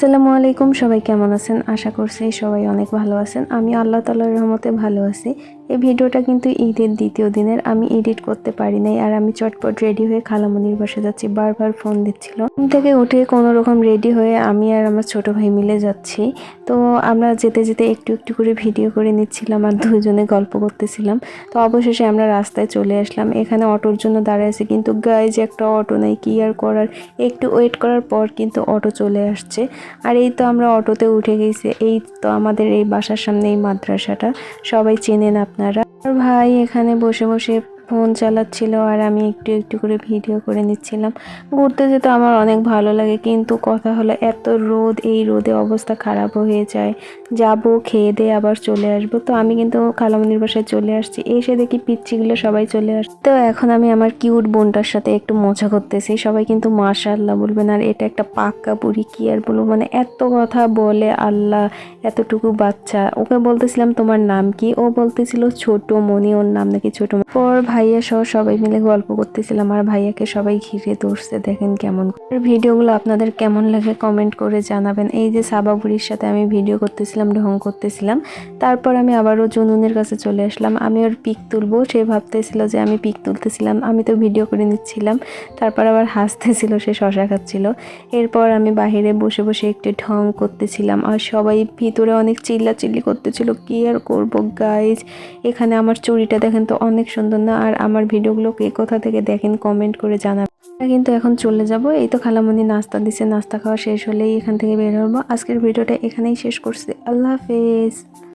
আসসালামু আলাইকুম, সবাই কেমন আছেন? আশা করছি সবাই অনেক ভালো আছেন। আমি আল্লাহ তাআলার রহমতে ভালো আছি। এই ভিডিওটা কিন্তু ঈদের দ্বিতীয় দিনের, আমি এডিট করতে পারি নাই। আর আমি চটপট রেডি হয়ে খালামণির বাসায় যাচ্ছি। বারবার ফোন দিচ্ছিল। ঘুম থেকে উঠে কোনো রকম রেডি হয়ে আমি আর আমার ছোট ভাই মিলে যাচ্ছি। তো আমরা যেতে যেতে একটু একটু করে ভিডিও করে নিচ্ছিলাম আর দুজনে গল্প করতেছিলাম। তো অবশেষে আমরা রাস্তায় চলে আসলাম। এখানে অটোর জন্য দাঁড়িয়ে আছি, কিন্তু গাইজ একটা অটো নাই, কি আর করার। একটু ওয়েট করার পর কিন্তু অটো চলে আসছে। আর এই তো আমরা অটোতে উঠে গেছি। এই তো আমাদের এই বাসার সামনে এই মাদ্রাসাটা, সবাই চেনেন আপনারা। আর ভাই এখানে বসে বসে ফোন চালাচ্ছিল আর আমি একটু একটু করে ভিডিও করে নিচ্ছিলাম। ঘুরতে যেতে আমার অনেক ভালো লাগে, কিন্তু কথা হলো এত রোদ, এই রোদে অবস্থা খারাপ হয়ে যায়। যাবো, খেয়ে দিয়ে আবার চলে আসবো। তো আমি কিন্তু খালামণির বাসায় চলে আসছি। এসে দেখি পিচ্চিগুলো সবাই চলে আসছে। তো এখন আমি আমার কিউট বোনটার সাথে একটু মজা করতেছি। সবাই কিন্তু মাশাআল্লাহ বলবেন। আর এটা একটা পাক্কা বুড়ি, কি আর বলবো, মানে এত কথা বলে আল্লাহ। এতটুকু বাচ্চা, ওকে বলতেছিলাম তোমার নাম কি, ও বলতেছিল ছোট মনি, ওর নাম নাকি ছোট মনি। পর ভাইয়া সহ সবাই মিলে গল্প করতেছিলাম আর ভাইয়াকে সবাই ঘিরে ধরছে। দেখেন কেমন। ভিডিওগুলো আপনাদের কেমন লাগে কমেন্ট করে জানাবেন। এই যে সাবা বুড়ির সাথে আমি ভিডিও করতেছিলাম, ঢং করতেছিলাম। তারপর আমি আবারও জুনুনের কাছে চলে আসলাম। আমি ওর পিক তুলবো, সে ভাবতেছিল যে আমি পিক তুলতেছিলাম, আমি তো ভিডিও করে নিচ্ছিলাম। তারপর আবার হাসতেছিল, সে শশা খাচ্ছিল। এরপর আমি বাহিরে বসে বসে একটু ঢং করতেছিলাম আর সবাই ভিতরে অনেক চিল্লাচিল্লি করতেছিল। কি আর করবো গাইজ। এখানে আমার চুড়িটা দেখেন তো অনেক সুন্দর না? আর আমার ভিডিওগুলো কে কোথা থেকে দেখেন কমেন্ট করে জানাবেন। কিন্তু এখন চলে যাব। এই তো খালামণি নাস্তা দিছে, নাস্তা খাওয়া শেষ হলেই এখান থেকে বের হবো। আজকের ভিডিওটা এখানেই শেষ করছি। আল্লাহ হাফেজ।